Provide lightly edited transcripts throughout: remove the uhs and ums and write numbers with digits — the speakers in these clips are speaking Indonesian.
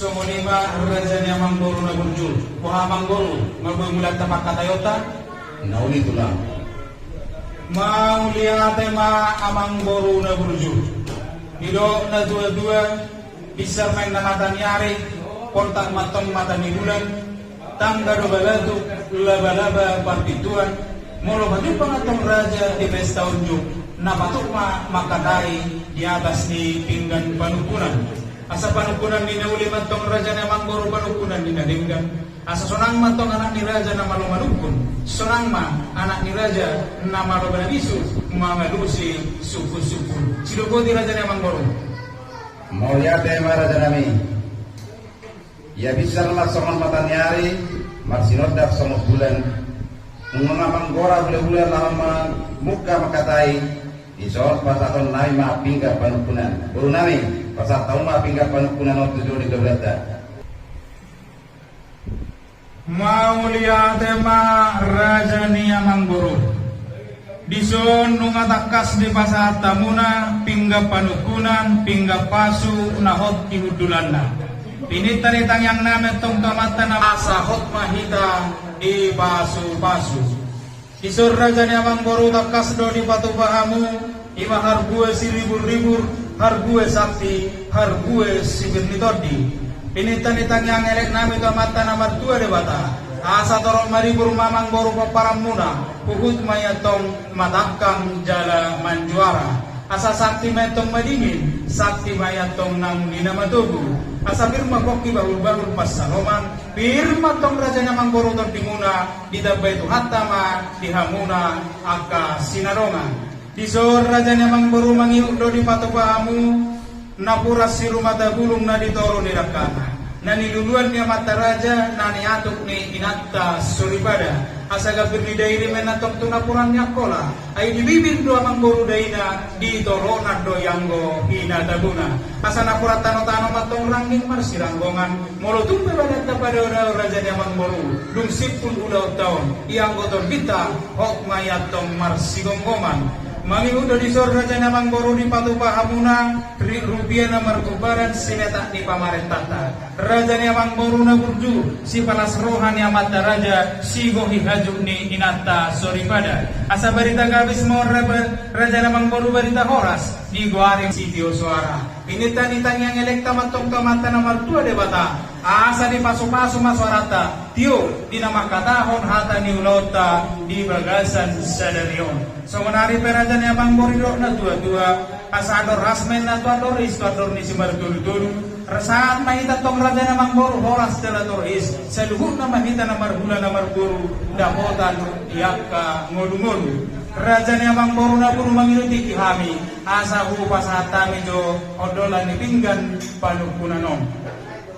Somonima rajanya manggoro na burjul. Kuha manggoro magbumulat na makatayota. Nauli tulang. Mauliate ma amanggoro na burjul. Ido na dua-dua bisa main na mata nyari. Kontak matong mata ni bulan. Tangga do baladu laba-laba partituan. Molo baju pangatong raja di pesta unjuk. Napatuk ma makadai di atas di pinggan panukunan. Asa panukunan ni nauli matong raja na manggoro panukunan ni nadinggan. Asa sonang matong anak ni raja na malumanukun. Sonang ma anak ni raja na malubananisu mamalusi suku-suku. Siluko di raja na manggoro. Mau lihat raja nami. Ya bisa lah songan mata nyari. Marsinodak somos bulan. Mga manggora bulan-bulan lama muka makatai. Isol pasal nai ma pingga panukunan. Buru nami pasal tahun ma pingga panukunan waktu jodi keberata. Mauliate ma raja niya manggoro. Dison nunga takas di pasar tamuna pingga panukunan pingga pasu nahot ihudulana. Pinitari yang nama tong kamata na asahot mahita di pasu-pasu. Isur raja niya manggoro takas do di patu pahamu. Ima hargue si ribur-ribur, hargue sakti, hargue si birnitodi. Pinitan-itan yang elek nami kamata na martua de bata. Asa torong maribur mamang boru paparamuna. Puhut mayatong matakang jala manjuara. Asa sakti mayatong madingin, sakti mayatong nang ninamatugu. Asa firma koki bahul-bahul pasaloman. Firma tong raja namang boru tordimuna. Didabay tu hatama, dihamuna, aka sinarongan. Disor raja namang boru mangiuk do di patupahamu. Napura siru mata bulung na ditoro ni rakana. Nani luluan niya mata raja, nani atuk ni inatta suribada. Asa gabir ni dairi menatong tunapuran niya kola. Ay dibibin do amang boru daina, ditoro na do yanggo hinatabuna. Asa napura tano-tano matong rangging marsiranggongan. Molo tumpe badat na pada raja niya mang boru. Dung sipul udaw taon, iyanggo torbita, hok mayatong marsigonggongan. Mangiudo di sor raja namang boru di patupahamuna rupiah na markubaran sinetak di pamarentata. Raja namang boru na burju si palas rohan ni amata raja si gohi hajuk ni inata soribada. Asa barita gabis mo raja namang boru barita horas di guaring sitio suara. Initan-itan yang elekta matong kamata na martua de bata. Asa di pasu-pasu maswarata tio di nama katahon hata ni ulota di bagasan sadarion. So menari peraja ni abang borido na tua-tua. Asa ador rasmen na tuadoris tuador ni si martulu-tulu. Rasaan mahita tong raja na mangboro horas tela toris. Saluhut na mahita na marhula na marguru. Dapotan iyaka ngodu-ngodu. Raja ni abang boru na puro manginuti kihami. Asa hupas hatami jo odolan ni pinggan panukunanom.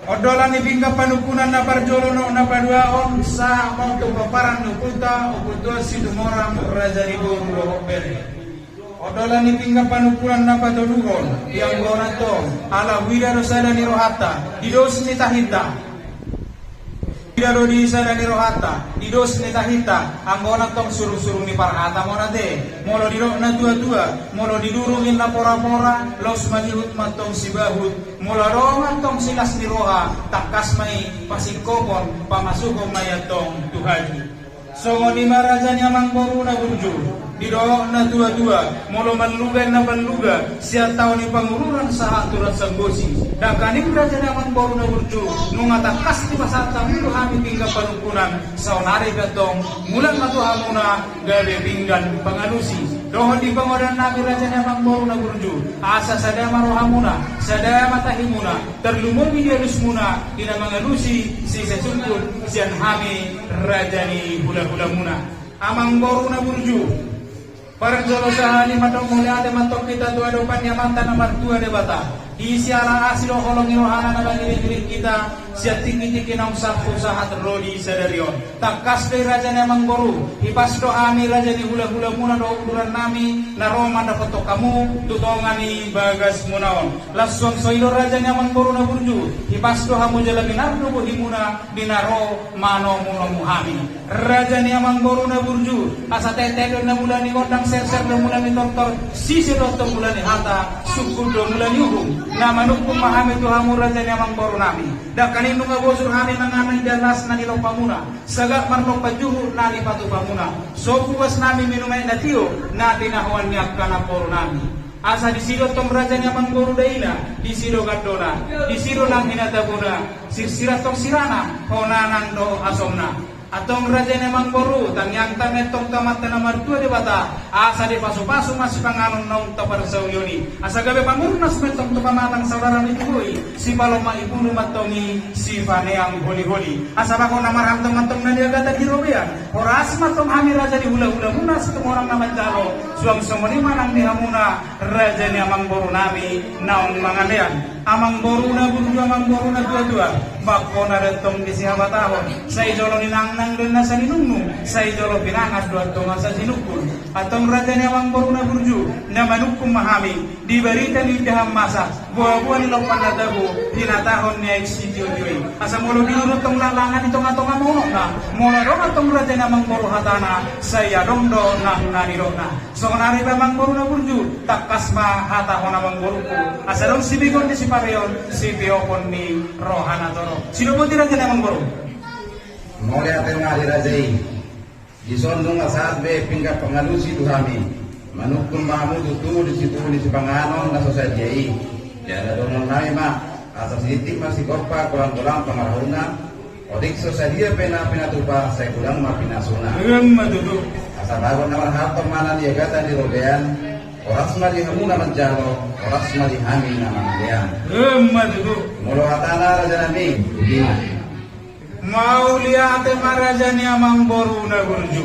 Odolan ni pinggan panukunan na parjolono na paduaon sa monto paparan nukuta ukuto si dumorang raja ni boru lohopere. Odolan ni pinggan panukunan na patodugon yang gonato ala widaro sada ni rohata didos ni tahita. Widaro di sada ni rohata didos ni tahita anggonan tong suruh-suruh ni parhata mo na de molo diro na tua-tua molo didurungin na pora-pora los manihut matong sibahut molo rongan tong silas ni roha takas may pasikopon pamasukong mayatong tuhagi. So ni maraja niya mangboro na burju diro na tua-tua molo manlugan na panluga siya tao ni pangururan sa haturan sa gosi dakaning raja niya mangboro na burju nung atakas ti pasata milo hami pinggan panukunan sa onari gatong mulang matuhamuna gabe pinggan pangalusi dohon di pangodan nabi raja niya mangboro na burju asa sada marohamuna sada matahimuna terlumumi dia lusmuna ina mangalusi si sesungkul sian hami raja ni hula-hula muna amang boru na burju parang jolo sahani matong mulai ada matok kita tua dopan yang mantan nomor 2 de bata. Isi arah asilo kolong irohana na bagi kita siya tiki-tiki ng sapu sahat rodi sadarion. Takas day raja ni amang boru, ipasto ami raja ni hula-hula muna do uduran nami, na Roma na foto kamu, tutongan ni bagas munaon. Lason soilo raja ni amang boru na burju, ipasto hamu jala binardo bo himuna, binaro mano muno muhami. Raja ni amang boru na burju, asa tete na mula ni odang ser-ser na mula ni doktor, sisi doktor mula ni hata, suku do mula ni uhum, na manukum mahami tu hamu raja ni amang boru nami. Da kanino nga bosur hami nanganay dalas na nilong pamuna, sagat marlong pajuhu na ni patu pamuna. So kuwas nami minumay na tiyo, na tinahuan niya ka na boru nami. Asa di siro tong raja ni amang boru daila, di siro gadona, di siro lang hinatabuna, sirsira tong sirana, honanang do asomna. Atong raja ni amang boru, tangyang tametong tamat na martua di bata, asa di paso-paso mas panganon nong tapar sa uyoni. Asa gabi pamurnas metong tupamatang saudara ni Tugoy, si Paloma ibuno matongi, si Paneang holi-holi. Asa bako na marhamtong matong na niagata di Robean, oras matong hami raja di hula-hula muna sa tumorang na manjalo, suang sumunima nang nihamuna, raja ni amang boru nami, naong mga lean. Amang boru na burju, amang boru na dua-dua, bako na retong di sihabatahon, sa ijolo ni nang doon na sa ninungnung, sa ijolo pinangas doon tunga sa sinukul. Atong raja ni amang boru na burju, na manukum mahami, di barita ni diham masa, buwa-buwa ni lopan na dago, tinatahon niya eksityo-tyoy. Asa mulo dinurutong lalangan itong atong amono na, mula dong atong raja ni amang boru hatana, sa yadong do nang nanirok na. So kunari pa amang boru na burju, takas ma hatahon amang boru ko. Asa dong sibigon di si Pareon, si Biokon ni Rohana Toro. Sino po tira dyan amang boru? Mulai atin nga di rajai, di sondong saat be pinggat pengalusi tu kami, manukun mamu tutu di situ di sipanganon na sosajai, jala dong nai ma, asal sidik masih kopa kurang-kurang pengarahuna, odik sosadia pena tupa saya kurang ma pinasuna. Matutu. Asal bagon naman harta mana dia kata di Robean, oras mali hamu naman jalo, oras mali hami naman dian. Matutu. Mulu hatana raja nami, begini. Mau lihat raja ni amang boru na burju.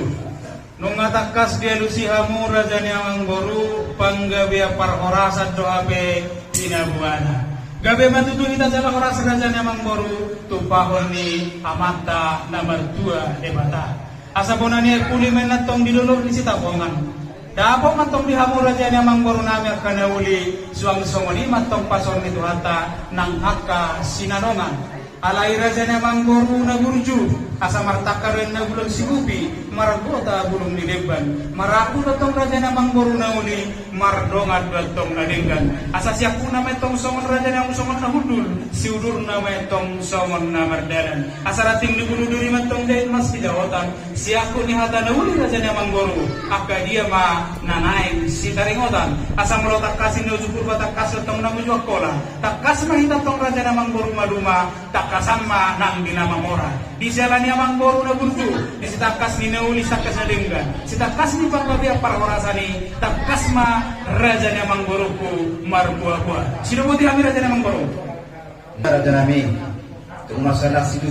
Nung atakas dia lusi hamu raja ni amang boru, panggabia parhorasa doa be tinabuana. Gabe matutu kita jala horas raja ni amang boru, tupahon ni amata nomor 2 debata. Asa bonani kuli menatong dilulur di sitapongan. Dapat matong di hamu raja ni amang boru nami akan uli suang songoni matong pason ni tuhata nang haka sinanongan. Alai raja ni amang boru na burju, asa martakarin na bulong sigupi, maragota bulong nileban. Maraku datong raja ni amang boru na uli, mardongat datong nadenggan. Asa siyaku na metong songon raja ni amang songon na hudul, si udur na metong songon na mardalan. Asa rating di bulu duri metong jahit mas kijawatan, siyaku ni hata na uli raja ni amang boru, aka dia ma nanaing si taringotan. Asa melotak kasih no jukur batak kasih tong na mujuak kola, tak kasih mahita tong raja ni amang boru maduma, tak kasama nang dinamamora. Di jalani amang boru na burju, di sitakas ni nauli sakas na denggan. Sitakas ni pangbabiak parhorasani, takas ma raja ni amang boru ku marbuah-buah. Sino mo kami raja ni amang boru? Raja nami, tung masalah si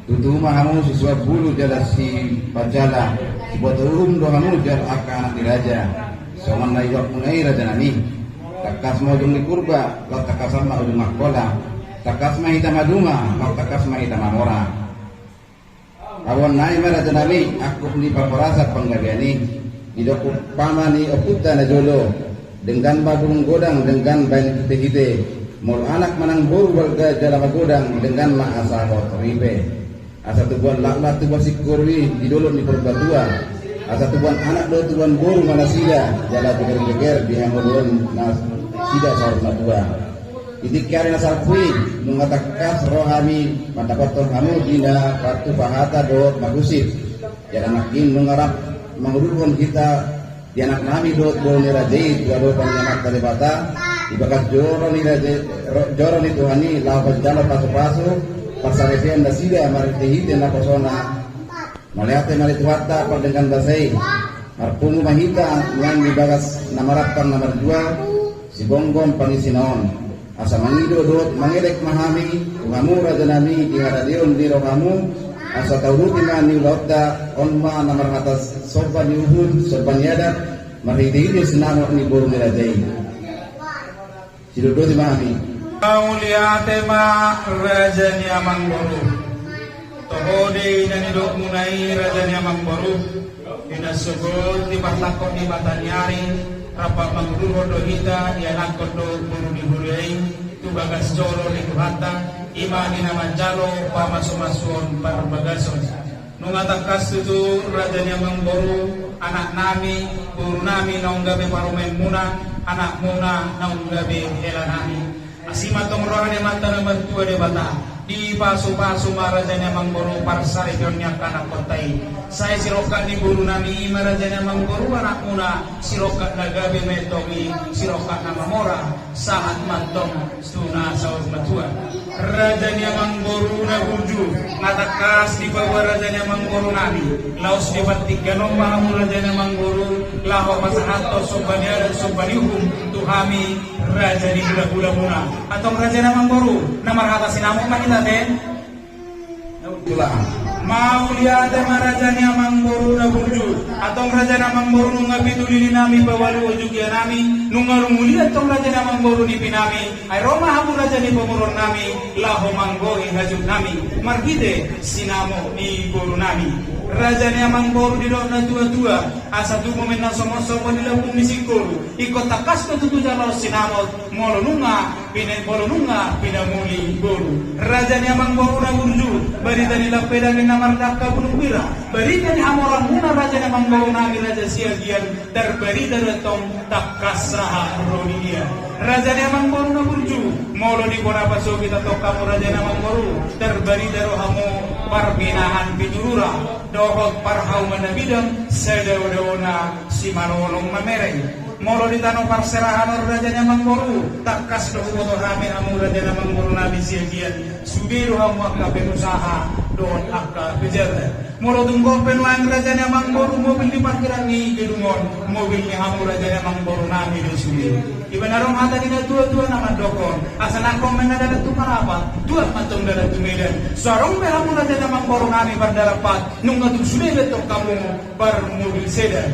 tutu mahamu sesuai bulu jala si pajala, si boturum do hamu jala akan di raja. Soman na iwak munai raja nami, takas mo ujung di kurba, lau takas ma ujung makola. Takas mahita maduma, mau takas mahita mamora. Awan nai mara janami, aku di paparasa penggabiani, di doku pamani oputa na jolo, dengan bagong godang dengan bain kite-kite, mul anak manang boru warga jala godang dengan ma asa kotoripe. Asa tubuan lakla tubuan sikurwi di dolo di perbatua. Asa tubuan anak do tubuan boru mana sida jala geger-geger di hangolon na sida saruna dua. Itik kari nasal kui mengatakas rohami mendapatkan kamu dina waktu bahata dot bagusip. Jangan makin mengarap mengurutkan kita di anak nami dot boleh rajai dua do panjamak dari bata ibakat joro ni rajai joro ni tuhani lawan jalo pasu-pasu pasarepian dasida maritihi dan persona melihat mari tuata dengan basai marpungu mahita yang dibagas namarapkan nomor 2 si bonggom panisinon. Asa mangido dot mangedek mahami kamu raja nami di hadadion di rohamu asa tauruti mani lauta onma namar atas sorban yuhun sorban yadat marhidi senamo ni boru rajai sidodo di mahami Kauliate ma raja ni amang boru. Tohode dan idok munai raja ni amang boru. Ina sebut di batakon di batanyari. Rapat mangduro do hita ya nakon do buru di buruai. Tu bagas jolo di kuhata. Ima di nama jalo pamasumasuon par bagason. Nungatakas tu raja ni amang boru. Anak nami buru nami naung gabe parumen muna. Anak muna naung gabe hela nami. Asima tong rohani mata na bantua de bata di pasu-pasu marajanya manggoro parsari kionya kana kotai saya sirokat di buru nami marajanya manggoro anak muna sirokat nagabe metomi sirokat nama mora saat mantong stuna saur matua rajanya manggoro na burju ngatakas di bawah rajanya manggoro nami laos di batik ganom mahamu rajanya manggoro laho masahato sobanya dan sobanihum tuhami raja di gula-gula muna atau raja namang baru nama rata sinamo makita den mau lihat raja namang baru na burju atau raja namang baru ngabituli nami bawalu ujugia nami nungarumuli atau raja namang baru di pinami ay roma hamu raja di pemurun nami laho manggohi hajuk nami margide sinamo ni baru nami raja namang baru di dona tua-tua asa tu momen na somo-somo nila pumisikuru ikot takas ko tutu jalo sinamot molonunga pinamuli boru raja namang baru na burju barita nila peda ni namardaka bunubira barita ni hamoran muna raja namang baru nami raja siagian darbarita retong takas saha rodinia raja namang baru na burju molo di kona paso kita tokamu raja namang baru darbarita rohamu parbinahan pinurura dohot parhau manabidang sedaw-dawna si manolong mamereng molo di tanong parserahan raja namang baru takas do boto kami amu raja namang baru nabi siagian subiru hamu akka pengusaha doon akka bejerda molo tunggu penuang raja namang baru mobil di parkiran ni gedungon mobil ni hamu raja namang baru nami do subiru ibanarong hata dina tua-tua nama dokon asa nakong menadadat tu parapa dua matong dadat tu medan sarong hamu raja namang baru nami berdarapat nung atuk sudah betok kamu bar mobil sedan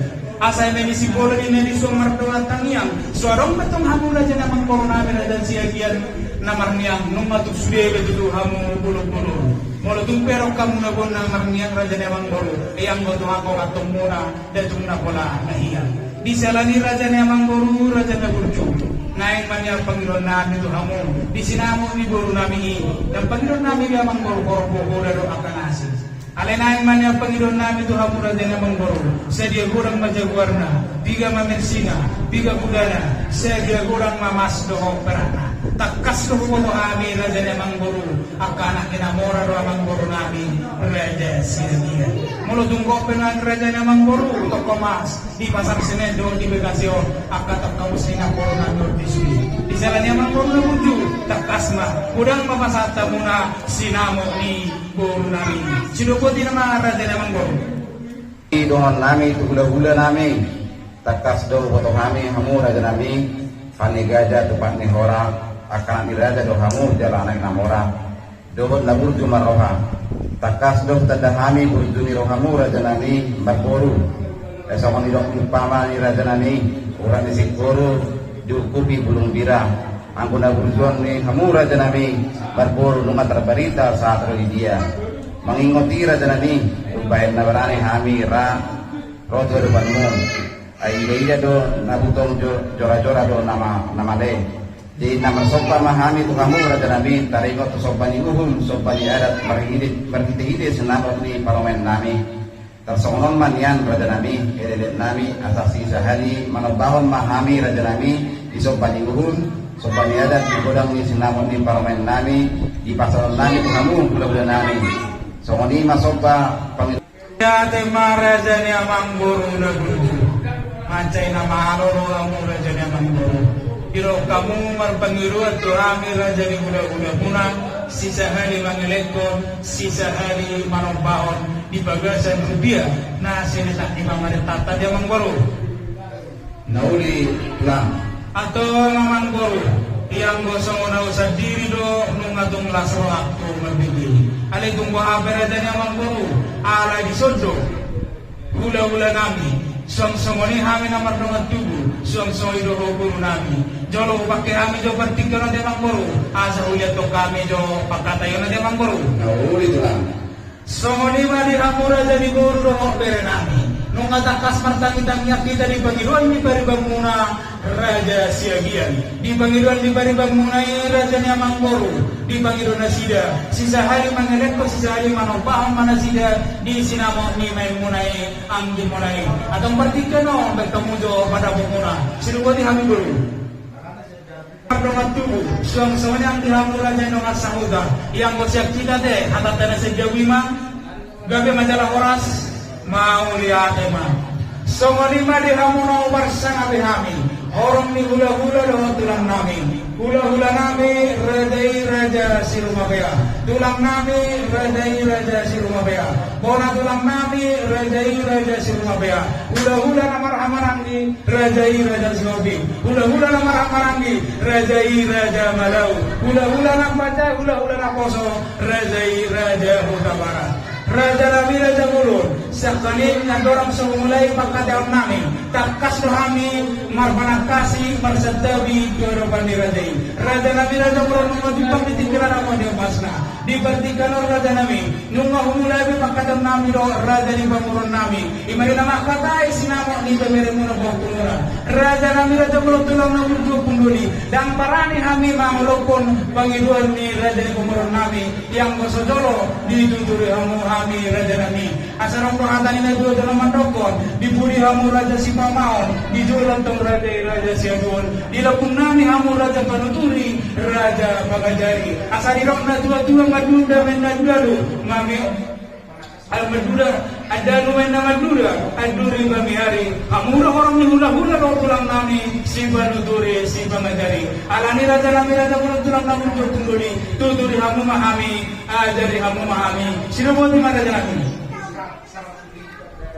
asa ini misi bola ini di sumber doa tangiang suarong betong hamu raja namang corona dan siagian namar niang nung atuk sudah betul hamu bulu-bulu molo tumpero kamu nabon namar niang raja namang bolu yang goto ako atong muna datung na pola nahiang disalani raja namang bolu raja na burju naik manyar Panginoon namin ito hamu disinamo ni bolu nami dan Panginoon namin namang bolu korpo daro akan asis Alenain man yang Panginoon namin ito hamura din namang boro. Sa dia gurang majaguarna, biga mamersina, biga budana, sa dia gurang mamas doho perana. Takas doho mo amin raja namang boro. Akanak kinamora do amang boro namin, raja sinabihan. Mulo tungko penang raja namang boro, toko mas, di pasar Senedo, di Begasyon, akatak kamusina boro na Nordiswi. Di salah namang boro na muju, takas ma, udang mapasata muna sinamo ni boro namin. Sinukuti nama raja namang boro. Dohon nami tu hula-hula nami takas do boto kami hamu raja nami panigaja tupat ni hora akan diraja do hamu jala anak namora dohon labur cuma roha takas do tada kami burjuni rohamu raja nami barboru esok ni dok upama ni raja nami orang di sikoro diukupi bulung bira angguna burjuan ni hamu raja nami barboru nunga terbarita saat dia mengingoti raja nami upaya nabarani hami ra rojo depanmu ai ida do nabutong jora-jora do nama le di nama sopa mahami tu kamu raja nami taringot tu sopa ni uhum sopa ni adat berhiti-hiti senapot ni parlemen nami tersongon manian raja nami ededet nami asasi sehari manobahon mahami raja nami di sopa ni uhum sopa ni adat di godang ni senapot ni parlemen nami di pasar nami tu kamu bulan-bulan nami songoni masopa pangit ya tema raja ni amang boro na burju macai nama aloro amu raja ni amang boro iro kamu marpangiru at turami raja ni gula-gula muna sisa hari mangelekon sisa hari manompahon di bagasan rupiah na sinitak di mamarintata di amang boro nauli lang atau amang boro yang gosong na usah diri do nungatong lasro akto mabili alay tunggu haber raja ni amang boro ala di sondo hula-hula nami song-songoni kami namar dengan tubuh suang soy do guru nami jolo pakai kami jo bertiga na demang boru asa uliat to kami jo pakatayo na demang boru Uli itu lah. Songoni mali hamura jadi guru do bere nami nung atakas martang-itang kita di Pangiluan di Baribang Muna Raja Siagian di Pangiluan di Baribang Muna Raja Nyamangboru di Pangiluan Nasida sisa hari mengeleko sisa hari manopaham manasida di sinamo ni main munai anggi munai atau bertiga no bertemu jo pada bumuna sinuwati kami dulu tubuh suang soalnya ang dihamura dyan ng asahuda yang bersiap kita deh hatatana sa jawima gabi majalah oras mau lihat emang songonima di hamuno bersama behami orang ni hula-hula doang tulang nami hula-hula nami redai raja Sirumabea tulang nami redai raja Sirumabea bona tulang nami redai raja Sirumabea hula-hula namar-hamarangi redai raja Silobi hula-hula namar-hamarangi redai raja Malau hula-hula nambaca hula-hula naposo redai raja Huta Barat Raja Nabi Raja Mulun sakaling na dorang sumulay pagkadaon namin takas rohami marpanakasi marsadabi doroban ni Raja Raja Nabi Raja Mulun mabibang ditingkiran ako di Masna di bertikan Raja Nabi nung mahumulay pagkadaon namin do Raja ni Bamurun namin imari na makatay sinamo ni Bamere Muna Bokpunura Raja Nabi Raja Mulun tulang na murjo punduli dan parani kami mangulokon pangiluan ni Raja ni Bamurun namin yang bersojolo dituturi hamu kami Raja Nami asarong pangatani na dua dalam mandokon diburi hamu Raja Sipamaon dijulan tong Raja Siadun dilapun nami hamu Raja Panuturi Raja Pagajari asarirok na dua-dua madunda menadulu mami al-madura ada lumayan madura aduri mami hari hamura orang ni hula-hula lo tulang nami si Panuturi si Pagajari alani Raja Nami Raja Panuturi nami jokunduri tuturi hamu mahami ajari hamu mahami sinuboti Raja Nami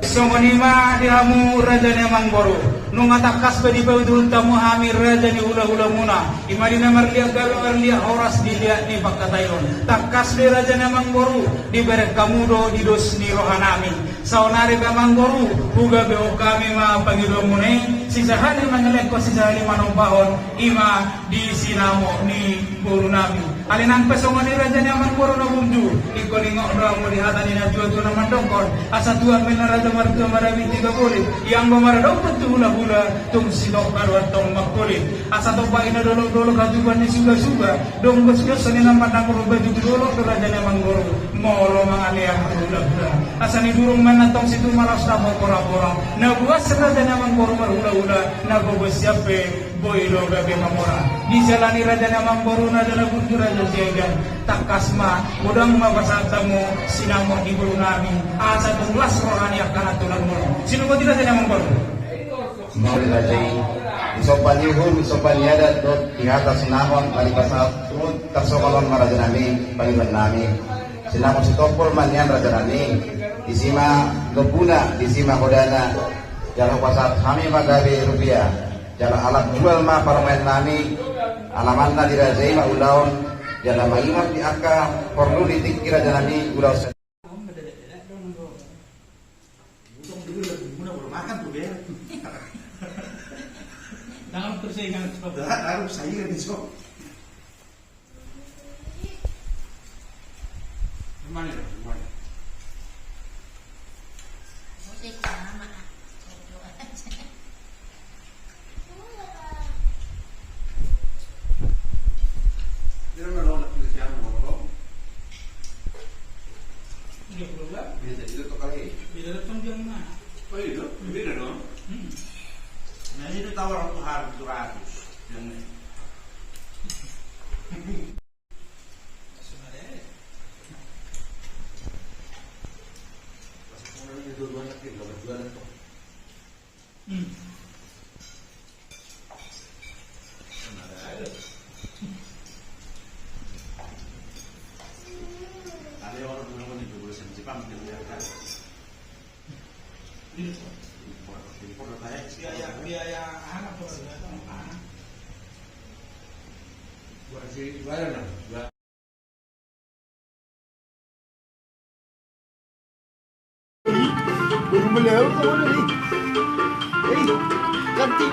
songonima di hamu Raja Nyamangboru nung atakas pa di bawidul tamu hami Raja ni hula-hula muna imadina marliya galo marliya oras dilihat ni pagkatayon takas di Raja Nyamangboru di berek kamudo di dos ni rohanami saunari Nyamangboru huga beo kami ma pangilo munay sisa hali mangaleko sisa hali manombahon ima di sinamo ni buru nami alinan pesongoni Raja Nyamangboru na bunju ikolingok ramo dihatani na juatu na mandongkon asa tuan mena Raja Martua marami 30 yang bamaradong tu hula-hula tung silok karuan tong makulit asa topa ina dolo-dolo kajuban ni suga-suga dong bos-bos ni nampak nakul baju dolo ke Raja Nyamangboru molo mangaliang hula-hula asa ni durung manatong situ malas na pora-pora na buas Raja Nyamangboru marhula-hula na bobos siape boilo gabi mamora di jalani Raja Nyamangboru na dala buntu Raja Siagan takasma udang mabasatamu sinamo di buru nami asa tunglas rohani akan aturan mo sino ko Raja Nyamangboru Mau dirajai isopan yuhum isopan yada dot di atas sinamon palipasat turut tersokolon Raja Nami paliban nami sinamon sitopol manyan Raja Nami disima gepuna disima kodana jalan pasat kami magabe rupiah jalan alat jual ma parmain nami alamanna dirajai ma ulaun jalan maimat di akka perlu ditikir Raja Nami ulau dalam persaingan seperti harus saya besok. Mana? Musik sama. Dia mana nak tulis yang mau? Dia berubah. Bisa jadi itu kali. Bila datang dia mana? Oh iya, beda dong. Nah itu tawar aku harus 200 yang ini. Sebenarnya. Pas orang itu dua anak itu berdua anak. Ada orang bilang itu boleh Jepang dengan kan. Biaya anak Buat si jualan lah. Belum beliau, belum beli. Ganti